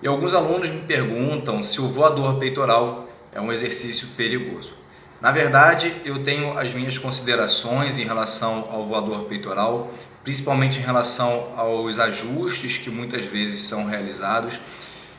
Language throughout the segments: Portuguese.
E alguns alunos me perguntam se o voador peitoral é um exercício perigoso. Na verdade, eu tenho as minhas considerações em relação ao voador peitoral, principalmente em relação aos ajustes que muitas vezes são realizados.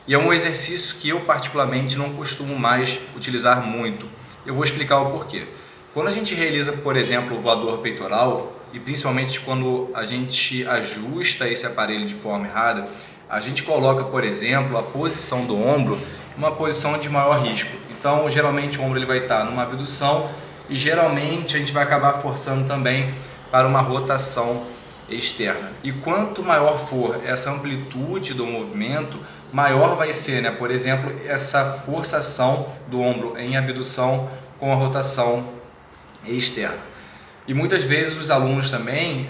E é um exercício que eu particularmente não costumo mais utilizar muito. Eu vou explicar o porquê. Quando a gente realiza, por exemplo, o voador peitoral, e principalmente quando a gente ajusta esse aparelho de forma errada, a gente coloca, por exemplo, a posição do ombro numa posição de maior risco. Então, geralmente o ombro ele vai estar numa abdução e geralmente a gente vai acabar forçando também para uma rotação externa. E quanto maior for essa amplitude do movimento, maior vai ser, né? Por exemplo, essa forçação do ombro em abdução com a rotação externa. E muitas vezes os alunos também,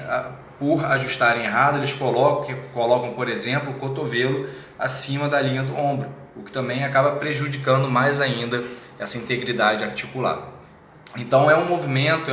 por ajustarem errado, eles colocam, por exemplo, o cotovelo acima da linha do ombro, o que também acaba prejudicando mais ainda essa integridade articular. Então é um movimento,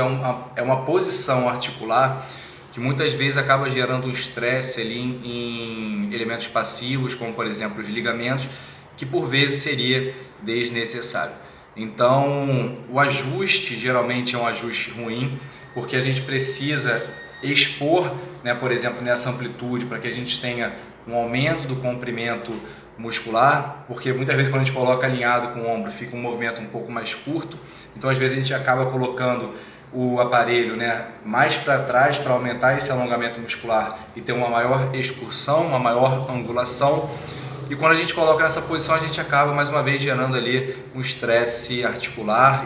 é uma posição articular que muitas vezes acaba gerando um estresse ali em elementos passivos, como por exemplo os ligamentos, que por vezes seria desnecessário. Então o ajuste geralmente é um ajuste ruim, porque a gente precisa expor, né, por exemplo, nessa amplitude, para que a gente tenha um aumento do comprimento muscular, porque muitas vezes quando a gente coloca alinhado com o ombro fica um movimento um pouco mais curto, então às vezes a gente acaba colocando o aparelho, né, mais para trás para aumentar esse alongamento muscular e ter uma maior excursão, uma maior angulação. E quando a gente coloca nessa posição, a gente acaba mais uma vez gerando ali um estresse articular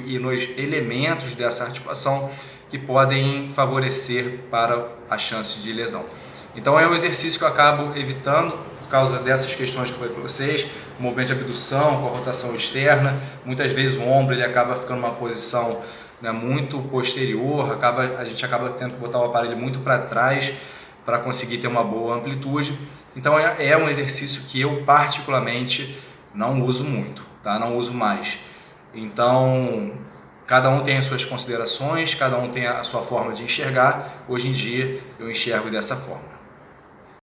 e nos elementos dessa articulação que podem favorecer para a chance de lesão. Então é um exercício que eu acabo evitando por causa dessas questões que eu falei para vocês, o movimento de abdução com a rotação externa, muitas vezes o ombro ele acaba ficando numa posição, né, muito posterior, a gente acaba tendo que botar o aparelho muito para trás para conseguir ter uma boa amplitude. Então é um exercício que eu particularmente não uso muito, tá? Não uso mais. Então cada um tem as suas considerações, cada um tem a sua forma de enxergar. Hoje em dia eu enxergo dessa forma.